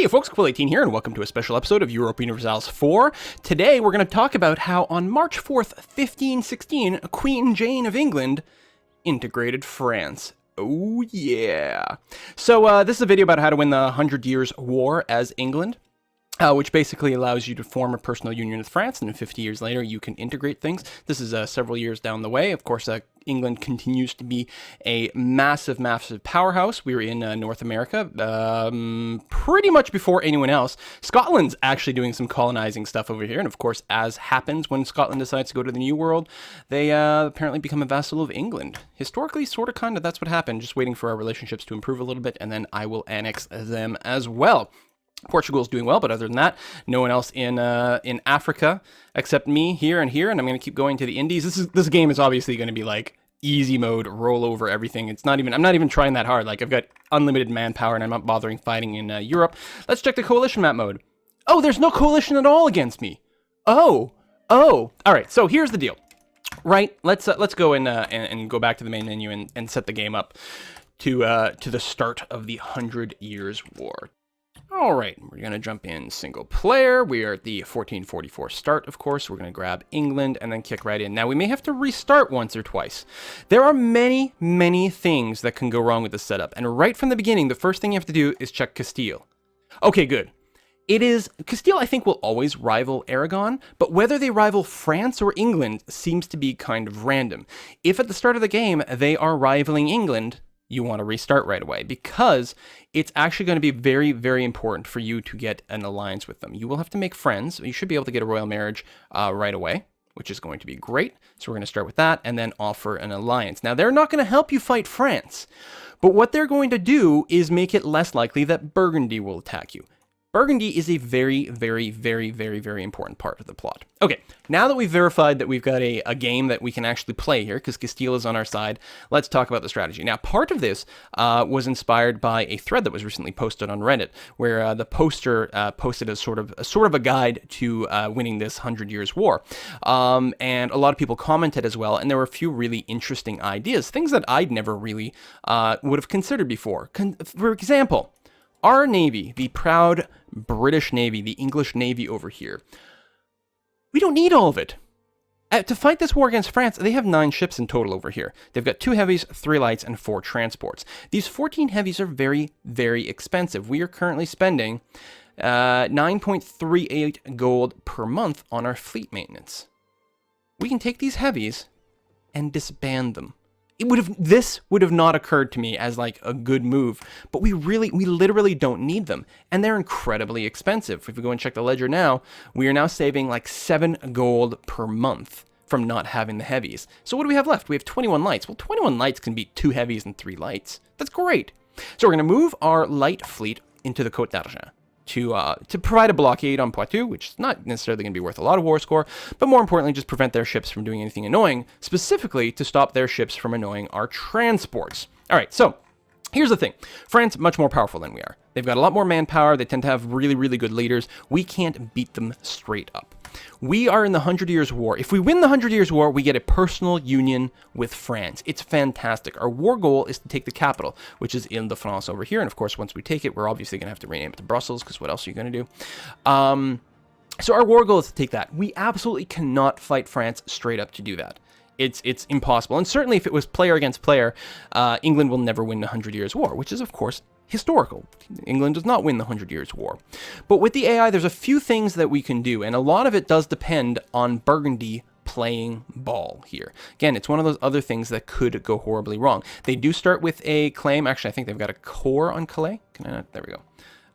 Hey folks, Quill18 here, and welcome to a special episode of Europa Universalis 4. Today we're going to talk about how on March 4th, 1516, Queen Jane of England integrated France. Oh yeah. So this is a video about how to win the 100 Years' War as England. Which basically allows you to form a personal union with France, and then 50 years later you can integrate things. This is several years down the way. Of course, England continues to be a massive, massive powerhouse. We're in North America pretty much before anyone else. Scotland's actually doing some colonizing stuff over here, and of course, as happens when Scotland decides to go to the New World, they apparently become a vassal of England. Historically, sort of, kind of, that's what happened. Just waiting for our relationships to improve a little bit, and then I will annex them as well. Portugal's doing well, but other than that, no one else in Africa except me here, and I'm going to keep going to the Indies. This game is obviously going to be like easy mode, roll over everything. I'm not even trying that hard. Like, I've got unlimited manpower, and I'm not bothering fighting in Europe. Let's check the coalition map mode. Oh, there's no coalition at all against me. Oh. All right. So here's the deal. Right. Let's go and go back to the main menu and set the game up to the start of the 100 Years' War. All right, we're going to jump in single player. We are at the 1444 start, of course. We're going to grab England and then kick right in. Now, we may have to restart once or twice. There are many, many things that can go wrong with this setup. And right from the beginning, the first thing you have to do is check Castile. Okay, good. Castile, I think, will always rival Aragon, but whether they rival France or England seems to be kind of random. If at the start of the game they are rivaling England, you want to restart right away, because it's actually going to be very, very important for you to get an alliance with them. You will have to make friends. You should be able to get a royal marriage right away, which is going to be great. So we're going to start with that and then offer an alliance. Now, they're not going to help you fight France, but what they're going to do is make it less likely that Burgundy will attack you. Burgundy is a very, very, very, very, very important part of the plot. Okay, now that we've verified that we've got a game that we can actually play here, because Castile is on our side, let's talk about the strategy. Now, part of this was inspired by a thread that was recently posted on Reddit, where the poster posted a sort of a guide to winning this 100 Years' War. And a lot of people commented as well, and there were a few really interesting ideas, things that I'd never really would have considered before. For example, our Navy, the proud British Navy, the English Navy over here, we don't need all of it. To fight this war against France, they have 9 ships in total over here. They've got 2 heavies, 3 lights, and 4 transports. These 14 heavies are very, very expensive. We are currently spending 9.38 gold per month on our fleet maintenance. We can take these heavies and disband them. This would have not occurred to me as like a good move, but we literally don't need them, and they're incredibly expensive. If we go and check the ledger now, we are now saving like 7 gold per month from not having the heavies. So what do we have left? We have 21 lights. Well, 21 lights can beat 2 heavies and 3 lights. That's great. So we're going to move our light fleet into the Côte d'Argent to provide a blockade on Poitou, which is not necessarily going to be worth a lot of war score, but more importantly, just prevent their ships from doing anything annoying, specifically to stop their ships from annoying our transports. All right, so here's the thing. France, much more powerful than we are. They've got a lot more manpower. They tend to have really, really good leaders. We can't beat them straight up. We are in the 100 Years' War. If we win the 100 Years' War, we get a personal union with France. It's fantastic. Our war goal is to take the capital, which is Ile-de-France over here. And of course, once we take it, we're obviously going to have to rename it to Brussels, because what else are you going to do? So our war goal is to take that. We absolutely cannot fight France straight up to do that. It's impossible. And certainly if it was player against player, England will never win the 100 Years' War, which is, of course, historical. England does not win the 100 Years' War. But with the AI, there's a few things that we can do, and a lot of it does depend on Burgundy playing ball here. Again, it's one of those other things that could go horribly wrong. They do start with a claim. Actually, I think they've got a core on Calais. There we go.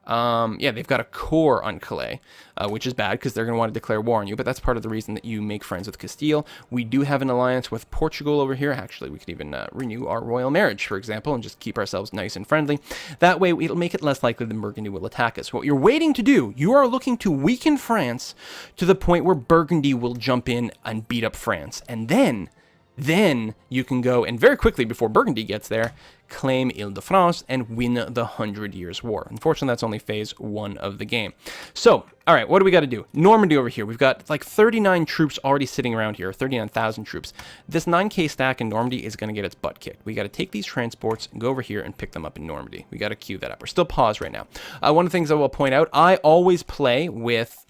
Yeah, they've got a core on Calais, which is bad because they're going to want to declare war on you, but that's part of the reason that you make friends with Castile. We do have an alliance with Portugal over here. Actually, we could even renew our royal marriage, for example, and just keep ourselves nice and friendly. That way, it'll make it less likely that Burgundy will attack us. What you're waiting to do, you are looking to weaken France to the point where Burgundy will jump in and beat up France. And then Then you can go and very quickly before Burgundy gets there, claim Ile-de-France and win the 100 Years' War. Unfortunately, that's only phase 1 of the game. So, all right, what do we got to do? Normandy over here. We've got like 39 troops already sitting around here, 39,000 troops. This 9K stack in Normandy is going to get its butt kicked. We got to take these transports, go over here, and pick them up in Normandy. We got to queue that up. We're still paused right now. One of the things I will point out, I always play with...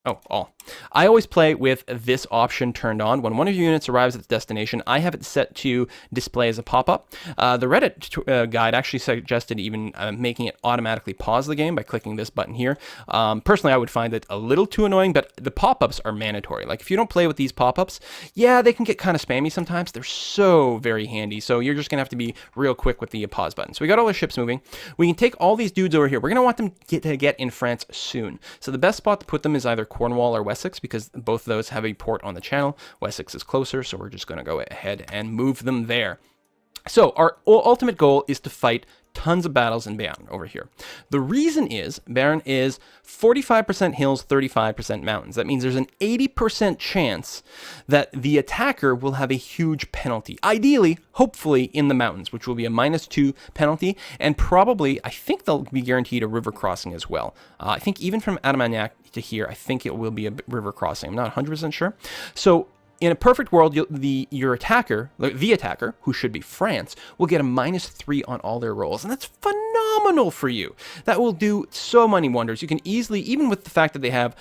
Oh, all. I always play with this option turned on. When one of your units arrives at the destination, I have it set to display as a pop-up. The Reddit guide actually suggested even making it automatically pause the game by clicking this button here. Personally, I would find it a little too annoying, but the pop-ups are mandatory. Like, if you don't play with these pop-ups, yeah, they can get kind of spammy sometimes. They're so very handy, so you're just going to have to be real quick with the pause button. So we got all the ships moving. We can take all these dudes over here. We're going to want them to get in France soon. So the best spot to put them is either Cornwall or Wessex, because both of those have a port on the channel. Wessex is closer, so we're just going to go ahead and move them there. So our ultimate goal is to fight tons of battles in Béarn over here. The reason is Béarn is 45% hills, 35% mountains. That means there's an 80% chance that the attacker will have a huge penalty. Ideally, hopefully in the mountains, which will be a -2 penalty, and probably, I think they'll be guaranteed a river crossing as well. I think even from Armagnac to here, I think it will be a river crossing. I'm not 100% sure. So in a perfect world, your attacker, the attacker, who should be France, will get a -3 on all their rolls. And that's phenomenal for you. That will do so many wonders. You can easily, even with the fact that they have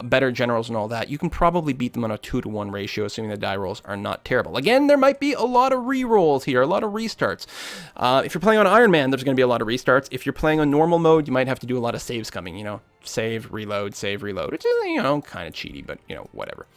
better generals and all that, you can probably beat them on a 2-to-1 ratio, assuming the die rolls are not terrible. Again, there might be a lot of re-rolls here, a lot of restarts. If you're playing on Iron Man, there's going to be a lot of restarts. If you're playing on normal mode, you might have to do a lot of saves coming, you know. Save, reload, which is, you know, kind of cheaty, but, you know, whatever.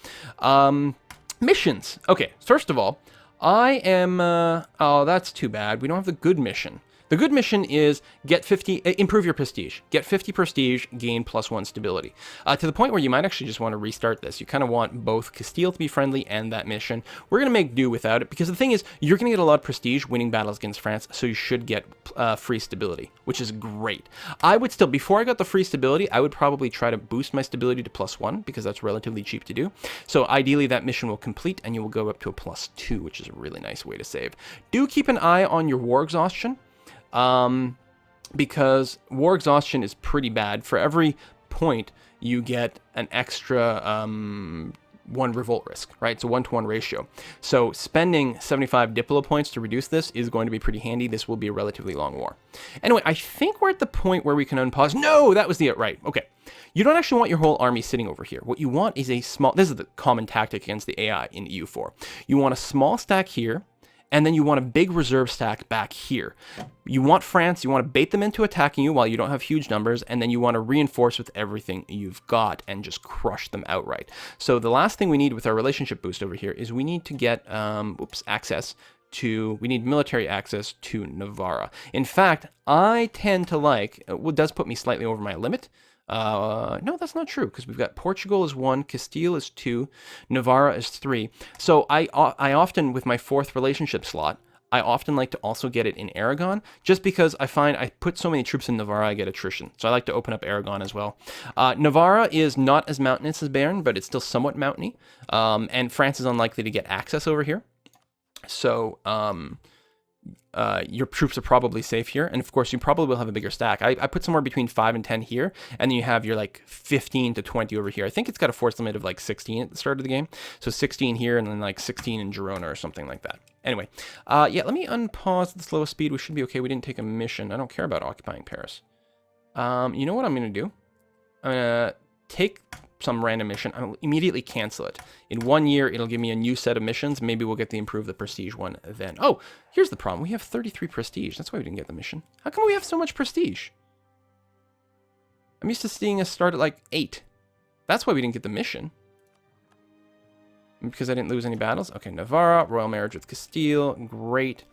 Missions. Okay, first of all, I am... oh, that's too bad. We don't have the good mission. The good mission is get 50, improve your prestige. Get 50 prestige, gain +1 stability. To the point where you might actually just want to restart this. You kind of want both Castile to be friendly and that mission. We're going to make do without it, because the thing is, you're going to get a lot of prestige winning battles against France, so you should get free stability, which is great. I would still, before I got the free stability, I would probably try to boost my stability to +1, because that's relatively cheap to do. So ideally, that mission will complete, and you will go up to a +2, which is a really nice way to save. Do keep an eye on your war exhaustion. Because war exhaustion is pretty bad. For every point, you get an extra 1 revolt risk, right? It's a 1-to-1 ratio. So spending 75 Diplo points to reduce this is going to be pretty handy. This will be a relatively long war. Anyway, I think we're at the point where we can unpause. No, that was the right. Okay. You don't actually want your whole army sitting over here. What you want is a small... This is the common tactic against the AI in EU4. You want a small stack here, and then you want a big reserve stack back here. You want France, you want to bait them into attacking you while you don't have huge numbers, and then you want to reinforce with everything you've got and just crush them outright. So the last thing we need with our relationship boost over here is we need to get access to, we need military access to Navarra. In fact, I tend to like, it does put me slightly over my limit. No, that's not true, because we've got Portugal is 1, Castile is 2, Navarra is 3. So I often, with my 4th relationship slot, I often like to also get it in Aragon, just because I find I put so many troops in Navarra, I get attrition. So I like to open up Aragon as well. Navarra is not as mountainous as Béarn, but it's still somewhat mountainy. And France is unlikely to get access over here. So, your troops are probably safe here, and of course you probably will have a bigger stack. I put somewhere between 5 and 10 here, and then you have your like 15 to 20 over here. I think it's got a force limit of like 16 at the start of the game, so 16 here and then like 16 in Girona or something like that. Anyway, yeah, let me unpause the slowest speed. We should be okay. We didn't take a mission. I don't care about occupying Paris. You know what I'm gonna do? I'm gonna take some random mission. I'll immediately cancel it. In 1 year, it'll give me a new set of missions. Maybe we'll get the improve the prestige one then. Oh, here's the problem. We have 33 prestige. That's why we didn't get the mission. How come we have so much prestige? I'm used to seeing us start at like 8. That's why we didn't get the mission. Because I didn't lose any battles. Okay, Navarra, royal marriage with Castile. Great.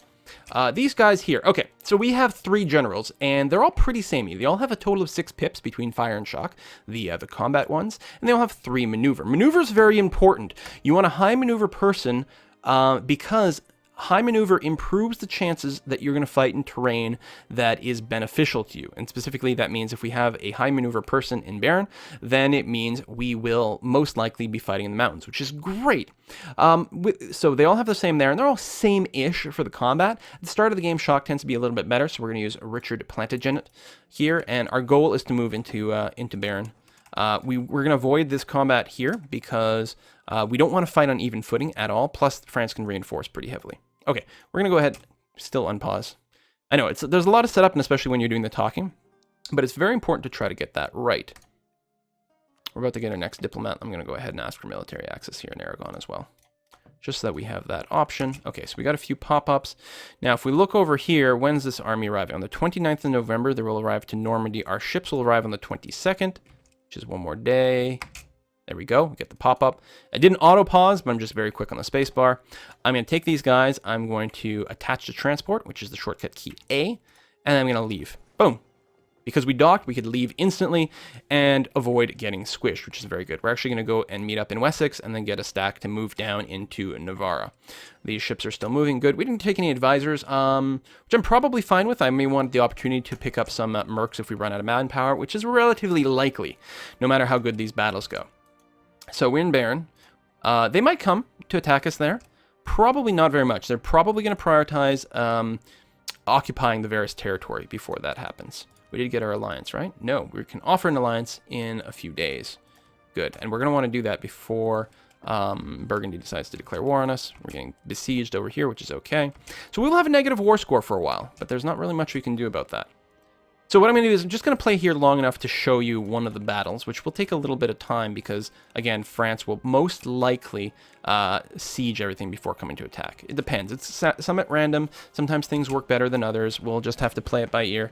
These guys here. Okay, so we have 3 generals, and they're all pretty samey. They all have a total of 6 pips between fire and shock, the combat ones, and they all have 3 maneuver. Maneuver is very important. You want a high maneuver person because high maneuver improves the chances that you're going to fight in terrain that is beneficial to you. And specifically, that means if we have a high maneuver person in Baron, then it means we will most likely be fighting in the mountains, which is great. So they all have the same there, and they're all same-ish for the combat. At the start of the game, shock tends to be a little bit better, so we're going to use Richard Plantagenet here, and our goal is to move into Baron. We're going to avoid this combat here because we don't want to fight on even footing at all. Plus, France can reinforce pretty heavily. Okay, we're going to go ahead, still unpause. I know, there's a lot of setup, and especially when you're doing the talking, but it's very important to try to get that right. We're about to get our next diplomat. I'm going to go ahead and ask for military access here in Aragon as well, just so that we have that option. Okay, so we got a few pop-ups. Now, if we look over here, when's this army arriving? On the 29th of November, they will arrive to Normandy. Our ships will arrive on the 22nd, which is one more day. There we go. We get the pop-up. I didn't auto-pause, but I'm just very quick on the space bar. I'm going to take these guys. I'm going to attach to transport, which is the shortcut key A, and I'm going to leave. Boom. Because we docked, we could leave instantly and avoid getting squished, which is very good. We're actually going to go and meet up in Wessex and then get a stack to move down into Navarra. These ships are still moving. Good. We didn't take any advisors, which I'm probably fine with. I may want the opportunity to pick up some mercs if we run out of manpower, which is relatively likely, no matter how good these battles go. So we're in Baron. They might come to attack us there. Probably not very much. They're probably going to prioritize occupying the Varus territory before that happens. We did get our alliance, right? No, we can offer an alliance in a few days. Good. And we're going to want to do that before Burgundy decides to declare war on us. We're getting besieged over here, which is okay. So we'll have a negative war score for a while, but there's not really much we can do about that. So what I'm going to do is I'm just going to play here long enough to show you one of the battles, which will take a little bit of time because, again, France will most likely siege everything before coming to attack. It depends. It's somewhat random. Sometimes things work better than others. We'll just have to play it by ear.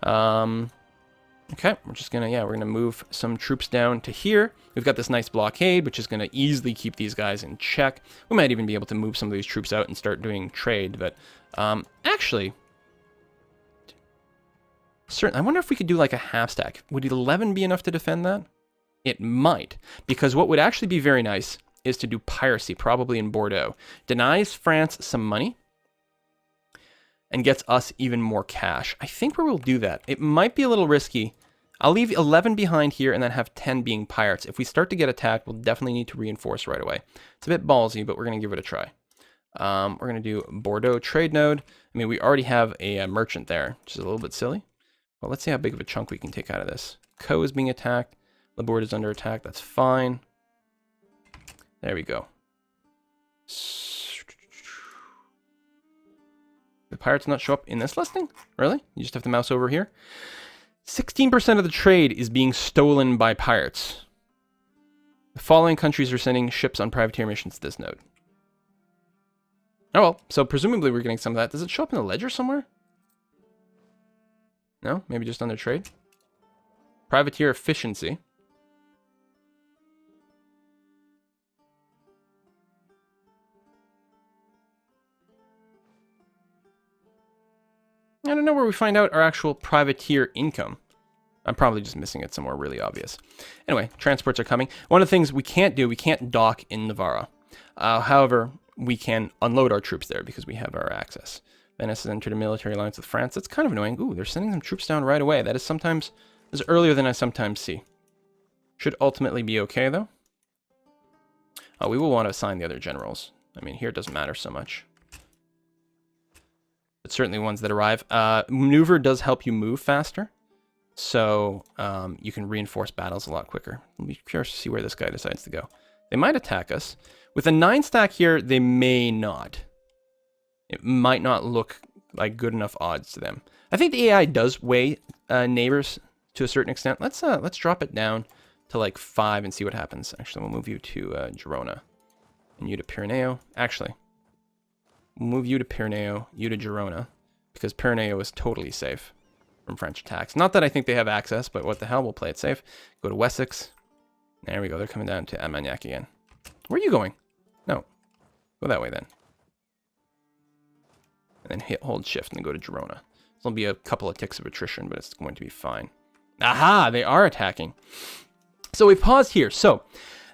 Okay, we're just going to, we're going to move some troops down to here. We've got this nice blockade, which is going to easily keep these guys in check. We might even be able to move some of these troops out and start doing trade, but actually... I wonder if we could do like a half stack. Would 11 be enough to defend that? It might, because what would actually be very nice is to do piracy, probably in Bordeaux. Denies France some money and gets us even more cash. I think we will do that. It might be a little risky. I'll leave 11 behind here and then have 10 being pirates. If we start to get attacked, we'll definitely need to reinforce right away. It's a bit ballsy, but we're going to give it a try. We're going to do Bordeaux trade node. I mean, we already have a merchant there, which is a little bit silly. Well, let's see how big of a chunk we can take out of this. Co is being attacked. Laborde is under attack. That's fine. There we go. The pirates not show up in this listing? Really? You just have to mouse over here? 16% of the trade is being stolen by pirates. The following countries are sending ships on privateer missions to this node. Oh well, so presumably we're getting some of that. Does it show up in the ledger somewhere? No? Maybe just under trade? Privateer efficiency. I don't know where we find out our actual privateer income. I'm probably just missing it somewhere really obvious. Anyway, transports are coming. One of the things we can't do, we can't dock in Navarra. However, we can unload our troops there because we have our access. Venice has entered a military alliance with France. That's kind of annoying. Ooh, they're sending some troops down right away. That is sometimes earlier than I sometimes see. Should ultimately be okay, though. Oh, we will want to assign the other generals. I mean, here it doesn't matter so much. But certainly ones that arrive. Maneuver does help you move faster. So you can reinforce battles a lot quicker. I'll be curious to see where this guy decides to go. They might attack us. With a 9 stack here, they may not. It might not look like good enough odds to them. I think the AI does weigh neighbors to a certain extent. Let's drop it down to like 5 and see what happens. Actually, we'll move you to Girona and you to Pyreneo. Actually, we'll move you to Pyreneo, you to Girona, because Pyreneo is totally safe from French attacks. Not that I think they have access, but what the hell, we'll play it safe. Go to Wessex. There we go. They're coming down to Armagnac again. Where are you going? No. Go that way then. And then hold shift and then go to Girona. There'll be a couple of ticks of attrition, but it's going to be fine. Aha! They are attacking. So we've paused here. So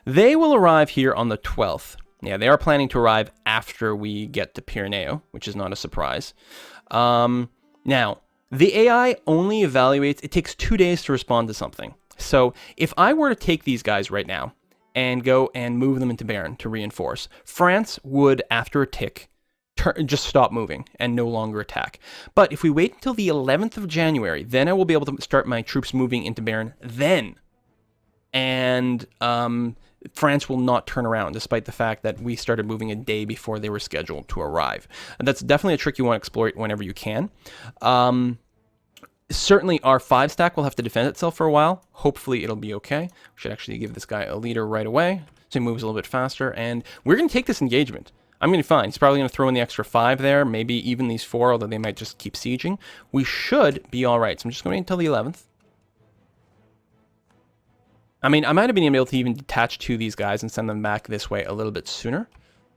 they will arrive here on the 12th. Yeah, they are planning to arrive after we get to Pyreneo, which is not a surprise. Now, the AI only evaluates, it takes 2 days to respond to something. So if I were to take these guys right now and go and move them into Béarn to reinforce, France would, after a tick, just stop moving and no longer attack. But if we wait until the 11th of January, then I will be able to start my troops moving into Béarn then. And France will not turn around, despite the fact that we started moving a day before they were scheduled to arrive. And that's definitely a trick you want to exploit whenever you can. Certainly our 5 stack will have to defend itself for a while. Hopefully it'll be okay. We should actually give this guy a leader right away, so he moves a little bit faster. And we're going to take this engagement. I'm going to be fine. He's probably going to throw in the extra 5 there, maybe even these 4, although they might just keep sieging. We should be all right. So I'm just going to wait until the 11th. I mean, I might have been able to even detach to these guys and send them back this way a little bit sooner.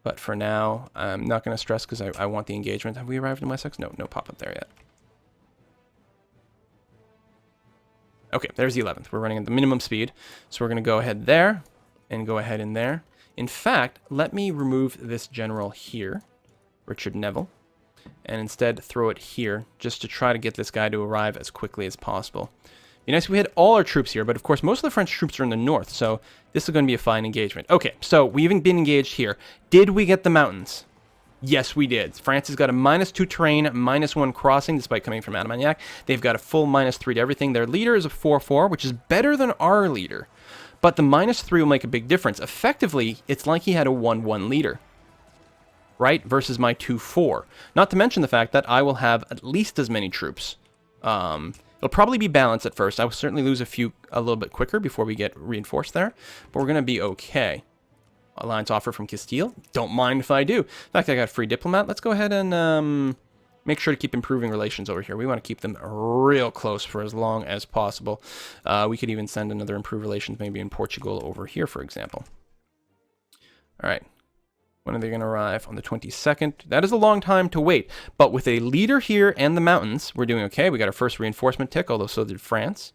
But for now, I'm not going to stress because I want the engagement. Have we arrived in Wessex? No pop-up there yet. Okay, there's the 11th. We're running at the minimum speed. So we're going to go ahead there and go ahead in there. In fact, let me remove this general here, Richard Neville, and instead throw it here just to try to get this guy to arrive as quickly as possible. Be nice if we had all our troops here, but of course most of the French troops are in the north, so this is going to be a fine engagement. Okay, so we haven't been engaged here. Did we get the mountains? Yes, we did. France has got a -2 terrain, -1 crossing, despite coming from Armagnac. They've got a full -3 to everything. Their leader is a 4-4, which is better than our leader. But the -3 will make a big difference. Effectively, it's like he had a 1-1 leader, right? Versus my 2-4. Not to mention the fact that I will have at least as many troops. It'll probably be balanced at first. I will certainly lose a few a little bit quicker before we get reinforced there. But we're going to be okay. Alliance offer from Castile. Don't mind if I do. In fact, I got a free diplomat. Let's go ahead and make sure to keep improving relations over here. We want to keep them real close for as long as possible. We could even send another improved relations maybe in Portugal over here, for example. All right. When are they going to arrive? On the 22nd. That is a long time to wait. But with a leader here and the mountains, we're doing okay. We got our first reinforcement tick, although so did France.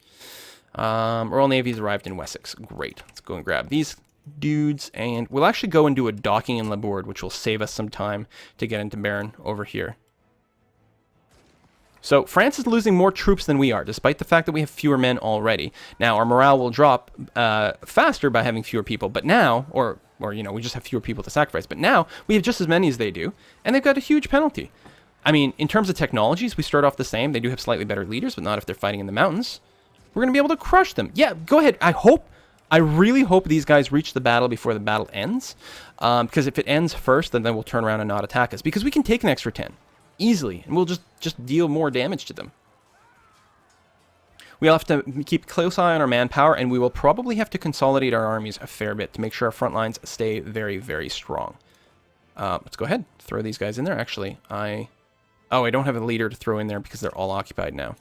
Royal Navy's arrived in Wessex. Great. Let's go and grab these dudes, and we'll actually go and do a docking in Labourd, which will save us some time to get into Béarn over here. So France is losing more troops than we are, despite the fact that we have fewer men already. Now, our morale will drop faster by having fewer people, but now, or you know, we just have fewer people to sacrifice, but now we have just as many as they do, and they've got a huge penalty. I mean, in terms of technologies, we start off the same. They do have slightly better leaders, but not if they're fighting in the mountains. We're going to be able to crush them. Yeah, go ahead. I really hope these guys reach the battle before the battle ends, because if it ends first, then we'll turn around and not attack us, because we can take an extra 10 easily, and we'll just deal more damage to them. We'll have to keep a close eye on our manpower, and we will probably have to consolidate our armies a fair bit to make sure our front lines stay very, very strong. Let's go ahead, throw these guys in there. Actually, I don't have a leader to throw in there because they're all occupied now.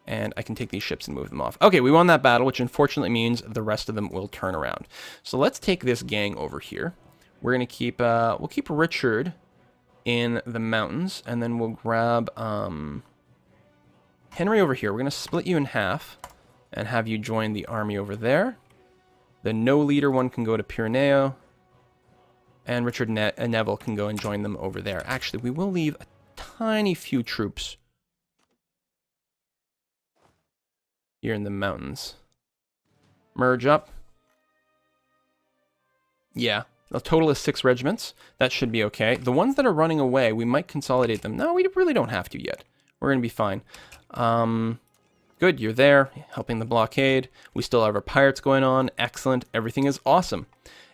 And I can take these ships and move them off. Okay, we won that battle, which unfortunately means the rest of them will turn around. So let's take this gang over here. We're going to keep, we'll keep Richard in the mountains, and then we'll grab Henry over here. We're going to split you in half and have you join the army over there. The no leader one can go to Pyreneo, and Richard Neville can go and join them over there. Actually, we will leave a tiny few troops here in the mountains. Merge up. Yeah, the total is 6 regiments. That should be okay. The ones that are running away, we might consolidate them. No, we really don't have to yet. We're going to be fine. Good, you're there, helping the blockade. We still have our pirates going on. Excellent. Everything is awesome.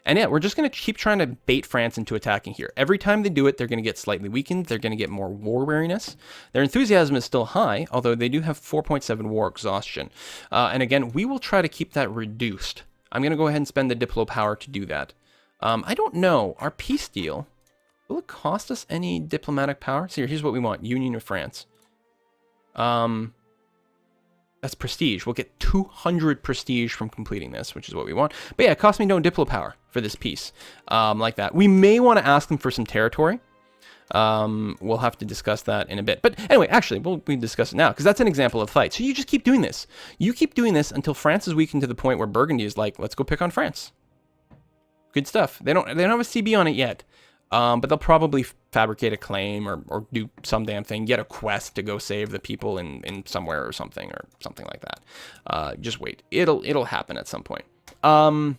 And yeah, we're just going to keep trying to bait France into attacking here. Every time they do it, they're going to get slightly weakened. They're going to get more war weariness. Their enthusiasm is still high, although they do have 4.7 war exhaustion. And again, we will try to keep that reduced. I'm going to go ahead and spend the Diplo power to do that. I don't know. Our peace deal, will it cost us any diplomatic power? So here's what we want. Union of France. That's prestige. We'll get 200 prestige from completing this, which is what we want. But yeah, it costs me no Diplo power for this piece. Like that. We may want to ask them for some territory. We'll have to discuss that in a bit. But anyway, actually, we discuss it now, because that's an example of fight. So you just keep doing this. You keep doing this until France is weakened to the point where Burgundy is like, let's go pick on France. Good stuff. They don't have a CB on it yet. But they'll probably fabricate a claim or do some damn thing, get a quest to go save the people in somewhere or something like that. Just wait. It'll happen at some point. So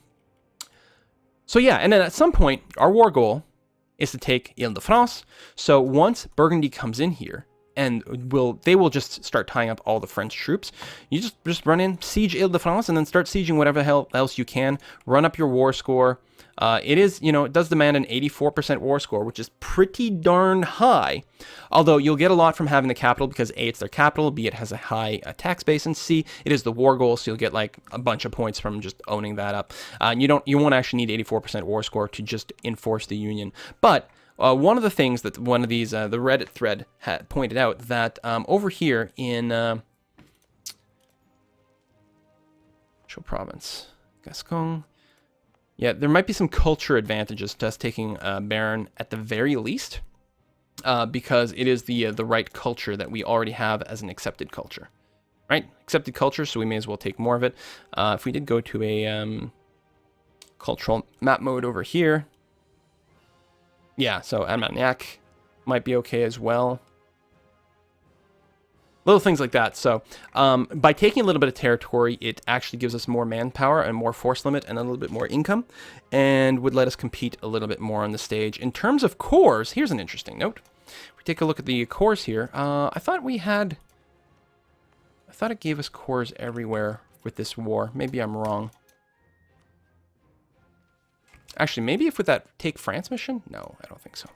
yeah, and then at some point, our war goal is to take Ile-de-France. So once Burgundy comes in here, and they will just start tying up all the French troops. You just run in, siege Ile-de-France, and then start sieging whatever the hell else you can. Run up your war score. It does demand an 84% war score, which is pretty darn high. Although you'll get a lot from having the capital because A, it's their capital, B, it has a high tax base, and C, it is the war goal, so you'll get like a bunch of points from just owning that up. You won't actually need 84% war score to just enforce the Union. But one of the things that one of these, the Reddit thread had pointed out that over here in Show Province, Gascon, yeah, there might be some culture advantages to us taking Baron at the very least, because it is the right culture that we already have as an accepted culture, right? Accepted culture, so we may as well take more of it. If we did go to a cultural map mode over here, yeah, so Armagnac might be okay as well. Little things like that. So by taking a little bit of territory, it actually gives us more manpower and more force limit and a little bit more income, and would let us compete a little bit more on the stage. In terms of cores, here's an interesting note. If we take a look at the cores here, I thought it gave us cores everywhere with this war. Maybe I'm wrong. Actually, maybe if with that Take France mission? No, I don't think so.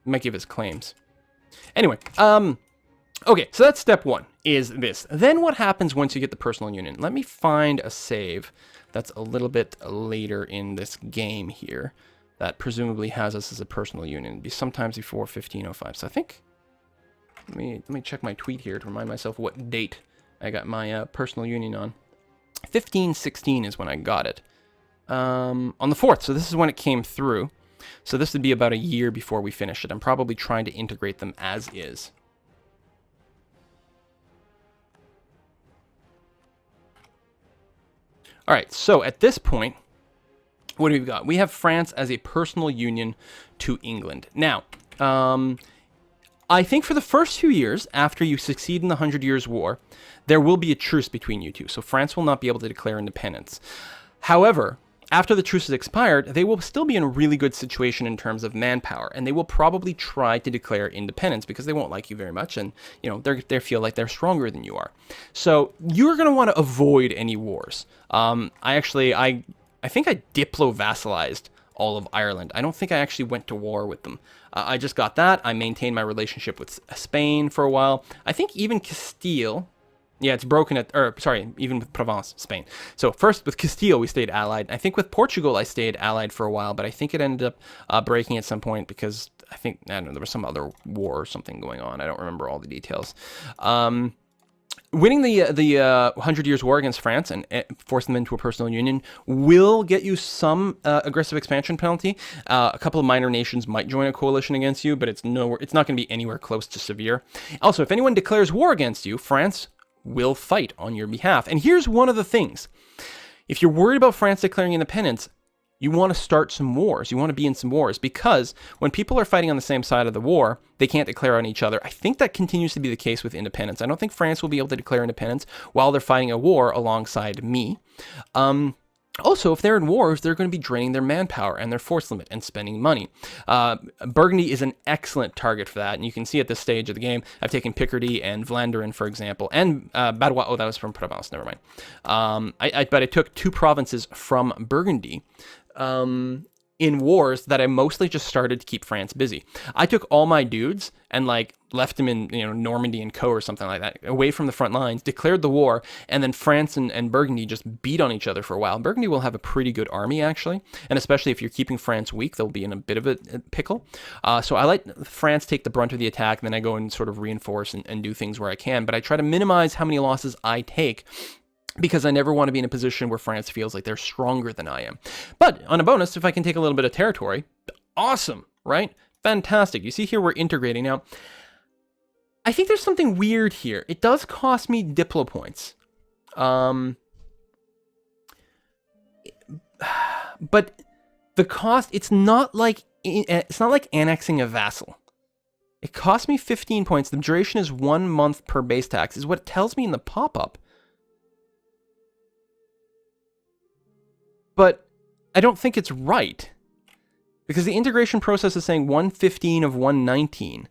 It might give us claims. Anyway, okay, so that's step one, is this. Then what happens once you get the personal union? Let me find a save that's a little bit later in this game here that presumably has us as a personal union. It'd be sometimes before 1505. So I think, let me check my tweet here to remind myself what date I got my personal union on. 1516 is when I got it. On the 4th, so this is when it came through. So this would be about a year before we finish it. I'm probably trying to integrate them as is. All right, so at this point, what do we got? We have France as a personal union to England. Now, I think for the first 2 years, after you succeed in the 100 Years' War, there will be a truce between you two. So France will not be able to declare independence. However, after the truce is expired, they will still be in a really good situation in terms of manpower, and they will probably try to declare independence because they won't like you very much, and they feel like they're stronger than you are. So you're going to want to avoid any wars. I think I diplo-vassalized all of Ireland. I don't think I actually went to war with them. I just got that. I maintained my relationship with Spain for a while. I think even Castile. Yeah, it's broken even with Provence, Spain. So first with Castile, we stayed allied. I think with Portugal, I stayed allied for a while, but I think it ended up breaking at some point because I don't know, there was some other war or something going on. I don't remember all the details. Winning the 100 Years' War against France and forcing them into a personal union will get you some aggressive expansion penalty. A couple of minor nations might join a coalition against you, but it's not going to be anywhere close to severe. Also, if anyone declares war against you, France will fight on your behalf. And here's one of the things. If you're worried about France declaring independence, you want to start some wars. You want to be in some wars, because when people are fighting on the same side of the war, they can't declare on each other. I think that continues to be the case with independence. I don't think France will be able to declare independence while they're fighting a war alongside me. Also, if they're in wars, they're going to be draining their manpower and their force limit and spending money. Burgundy is an excellent target for that, and you can see at this stage of the game, I've taken Picardy and Vlaanderen, for example, and Badois. Oh, that was from Provence, never mind. But I took 2 provinces from Burgundy in wars that I mostly just started to keep France busy. I took all my dudes and left them in Normandy and Co or something like that, away from the front lines, declared the war, and then France and Burgundy just beat on each other for a while. Burgundy will have a pretty good army, actually, and especially if you're keeping France weak, they'll be in a bit of a pickle. So I let France take the brunt of the attack, and then I go and sort of reinforce and do things where I can, but I try to minimize how many losses I take, because I never want to be in a position where France feels like they're stronger than I am. But on a bonus, if I can take a little bit of territory, awesome, right? Fantastic. You see here we're integrating. Now, I think there's something weird here. It does cost me Diplo points. but the cost, it's not like annexing a vassal. It cost me 15 points. The duration is 1 month per base tax, is what it tells me in the pop-up. But I don't think it's right, because the integration process is saying 115 of 119.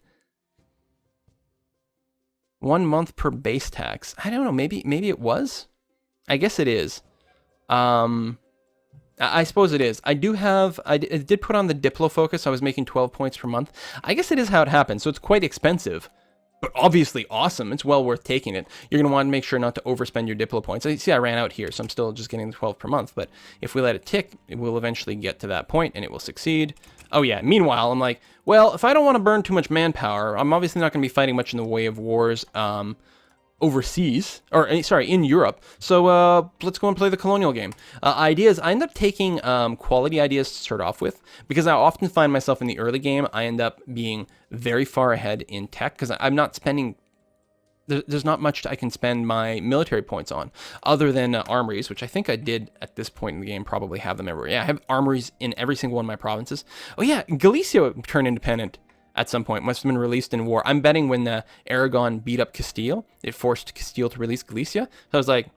1 month per base tax. I don't know. Maybe it was. I guess it is. I suppose it is. I did put on the Diplo focus. I was making 12 points per month. I guess it is how it happens. So it's quite expensive, but obviously awesome. It's well worth taking it. You're going to want to make sure not to overspend your Diplo points. See, I ran out here, so I'm still just getting the 12 per month. But if we let it tick, it will eventually get to that point and it will succeed. Oh yeah, meanwhile, I'm like, well, if I don't want to burn too much manpower, I'm obviously not going to be fighting much in the way of wars overseas, or sorry, in Europe. So let's go and play the colonial game. Ideas, I end up taking quality ideas to start off with, because I often find myself in the early game, I end up being very far ahead in tech, because I'm not spending, there's not much I can spend my military points on, other than armories, which I think I did at this point in the game probably have them everywhere. Yeah, I have armories in every single one of my provinces. Oh yeah, Galicia turned independent at some point, must have been released in war. I'm betting when Aragon beat up Castile, it forced Castile to release Galicia. So I was like,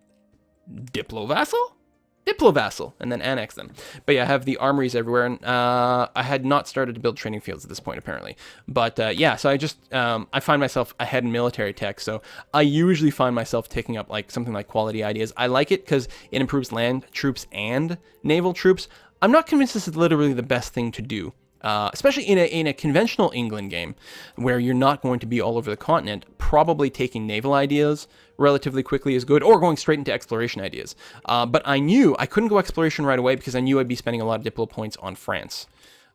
Diplo vassal? Diplo vassal, and then annex them. But yeah, I have the armories everywhere, and I had not started to build training fields at this point, apparently. But yeah, so I just, I find myself ahead in military tech, so I usually find myself taking up like something like quality ideas. I like it because it improves land troops and naval troops. I'm not convinced this is literally the best thing to do. Especially in a conventional England game, where you're not going to be all over the continent, probably taking naval ideas relatively quickly is good, or going straight into exploration ideas. But I knew I couldn't go exploration right away, because I knew I'd be spending a lot of Diplo points on France.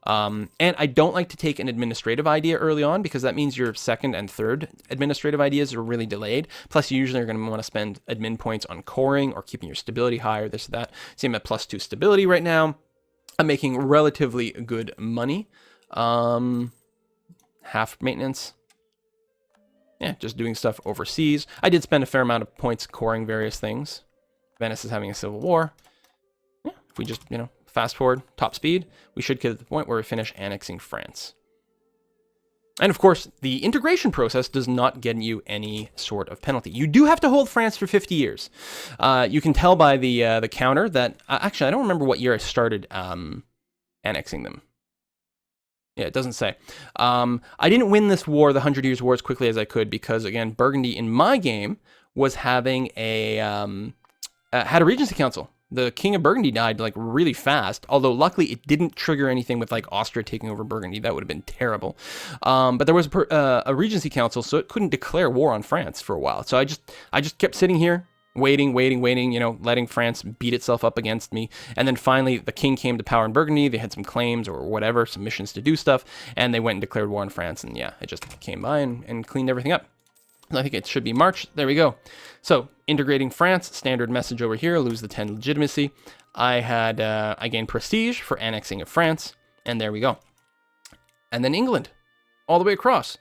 And I don't like to take an administrative idea early on, because that means your second and third administrative ideas are really delayed. Plus, you usually are going to want to spend admin points on coring or keeping your stability high, or this or that. See, I'm at +2 stability right now. I'm making relatively good money. Half maintenance. Yeah, just doing stuff overseas. I did spend a fair amount of points coring various things. Venice is having a civil war. Yeah, if we just, fast forward, top speed, we should get to the point where we finish annexing France. And of course, the integration process does not get you any sort of penalty. You do have to hold France for 50 years. You can tell by the counter that, actually, I don't remember what year I started annexing them. Yeah, it doesn't say. I didn't win this war, the 100 Years' War, as quickly as I could, because, again, Burgundy in my game was having had a regency council. The King of Burgundy died like really fast, although luckily it didn't trigger anything with like Austria taking over Burgundy. That would have been terrible. But there was a regency council, so it couldn't declare war on France for a while. So I just kept sitting here, waiting, letting France beat itself up against me. And then finally the king came to power in Burgundy. They had some claims or whatever, some missions to do stuff, and they went and declared war on France. And yeah, I just came by and cleaned everything up. I think it should be March. There we go. So integrating France, standard message over here, lose the 10 legitimacy. I gained prestige for annexing of France, and there we go. And then England, all the way across.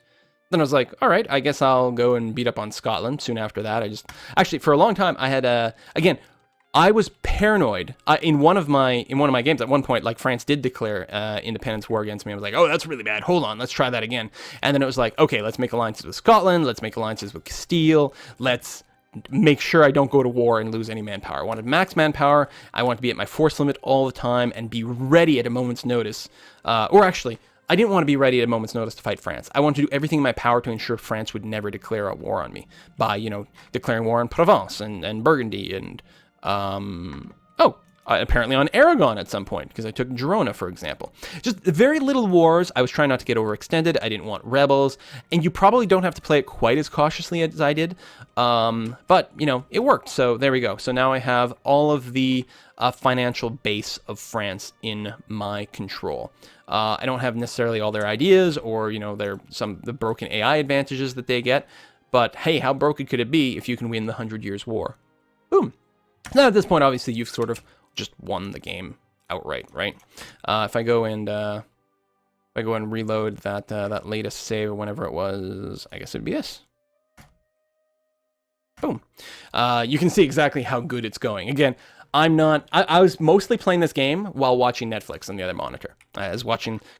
Then I was like, all right, I guess I'll go and beat up on Scotland. Soon after that, actually for a long time I had again, I was paranoid. In one of my games, at one point, like France did declare independence war against me. I was like, oh, that's really bad. Hold on, let's try that again. And then it was like, okay, let's make alliances with Scotland. Let's make alliances with Castile. Let's make sure I don't go to war and lose any manpower. I wanted max manpower. I want to be at my force limit all the time and be ready at a moment's notice. Or actually, I didn't want to be ready at a moment's notice to fight France. I wanted to do everything in my power to ensure France would never declare a war on me by, declaring war on Provence and Burgundy and apparently on Aragon at some point, because I took Girona, for example. Just very little wars. I was trying not to get overextended. I didn't want rebels, and you probably don't have to play it quite as cautiously as I did, but, it worked, so there we go. So now I have all of the financial base of France in my control. I don't have necessarily all their ideas or, the broken AI advantages that they get, but hey, how broken could it be if you can win the 100 Years' War? Boom. Now at this point, obviously, you've sort of just won the game outright, right? If I go and reload that latest save or whenever it was, I guess it'd be this. Boom. You can see exactly how good it's going. Again, I'm not. I was mostly playing this game while watching Netflix on the other monitor. I was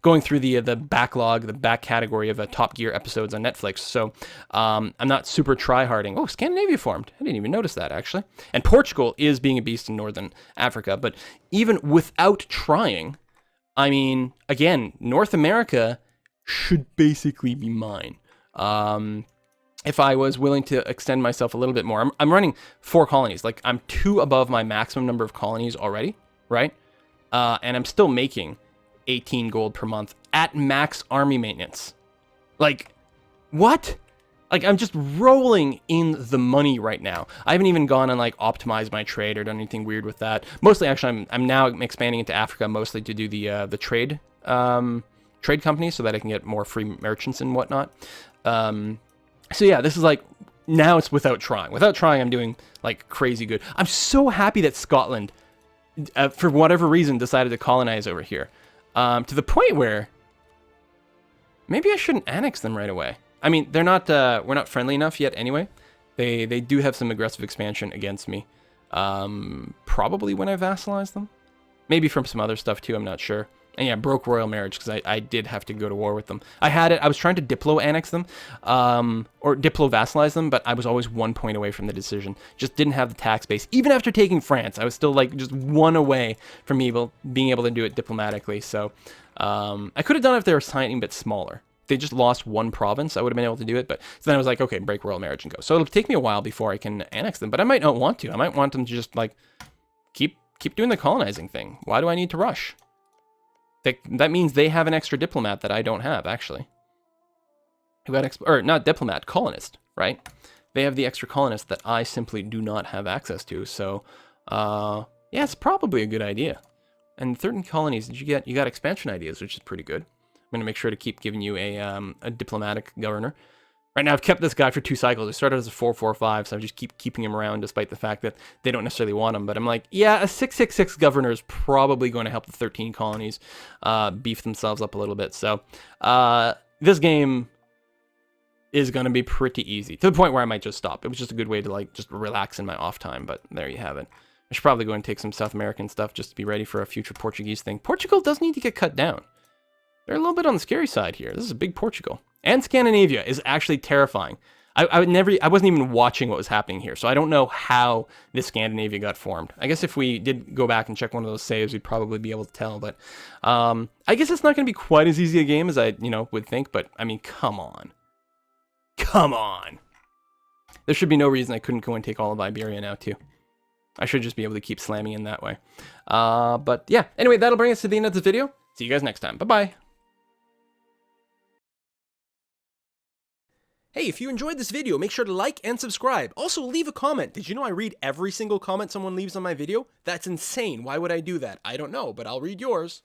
going through the backlog, the back category of Top Gear episodes on Netflix. So I'm not super try-harding. Oh, Scandinavia formed. I didn't even notice that, actually. And Portugal is being a beast in Northern Africa. But even without trying, I mean, again, North America should basically be mine. If I was willing to extend myself a little bit more. I'm running 4 colonies. Like, I'm 2 above my maximum number of colonies already, right? And I'm still making 18 gold per month at max army maintenance. Like, what? Like, I'm just rolling in the money right now. I haven't even gone and, like, optimized my trade or done anything weird with that. Mostly, actually, I'm now expanding into Africa, mostly to do the trade company so that I can get more free merchants and whatnot. So yeah, this is like, now it's without trying. Without trying, I'm doing like crazy good. I'm so happy that Scotland, for whatever reason, decided to colonize over here. To the point where maybe I shouldn't annex them right away. I mean, they're not, we're not friendly enough yet anyway. They do have some aggressive expansion against me. Probably when I vassalize them. Maybe from some other stuff too, I'm not sure. And yeah, broke royal marriage because I did have to go to war with them. I was trying to Diplo annex them, or Diplo vassalize them, but I was always 1 point away from the decision. Just didn't have the tax base. Even after taking France, I was still like just 1 away from being able to do it diplomatically. So I could have done it if they were tiny bit smaller. If they just lost 1 province, I would have been able to do it. But so then I was like, okay, break royal marriage and go. So it'll take me a while before I can annex them, but I might not want to. I might want them to just like keep doing the colonizing thing. Why do I need to rush? That means they have an extra diplomat that I don't have, actually. Who got or not diplomat, colonist, right? They have the extra colonist that I simply do not have access to. So, yeah, it's probably a good idea. And 13 colonies, you got expansion ideas, which is pretty good. I'm gonna make sure to keep giving you a diplomatic governor. Right now, I've kept this guy for 2 cycles. I started as a 4-4-5, so I just keep keeping him around despite the fact that they don't necessarily want him. But I'm like, yeah, a 6-6-6 governor is probably going to help the 13 colonies beef themselves up a little bit. So this game is going to be pretty easy, to the point where I might just stop. It was just a good way to like just relax in my off time, but there you have it. I should probably go and take some South American stuff just to be ready for a future Portuguese thing. Portugal does need to get cut down. They're a little bit on the scary side here. This is a big Portugal. And Scandinavia is actually terrifying. I wasn't even watching what was happening here, so I don't know how this Scandinavia got formed. I guess if we did go back and check one of those saves, we'd probably be able to tell, but I guess it's not going to be quite as easy a game as I, would think, but I mean, come on. Come on. There should be no reason I couldn't go and take all of Iberia now, too. I should just be able to keep slamming in that way. But yeah, anyway, that'll bring us to the end of this video. See you guys next time. Bye-bye. Hey, if you enjoyed this video, make sure to like and subscribe. Also, leave a comment. Did you know I read every single comment someone leaves on my video? That's insane. Why would I do that? I don't know, but I'll read yours.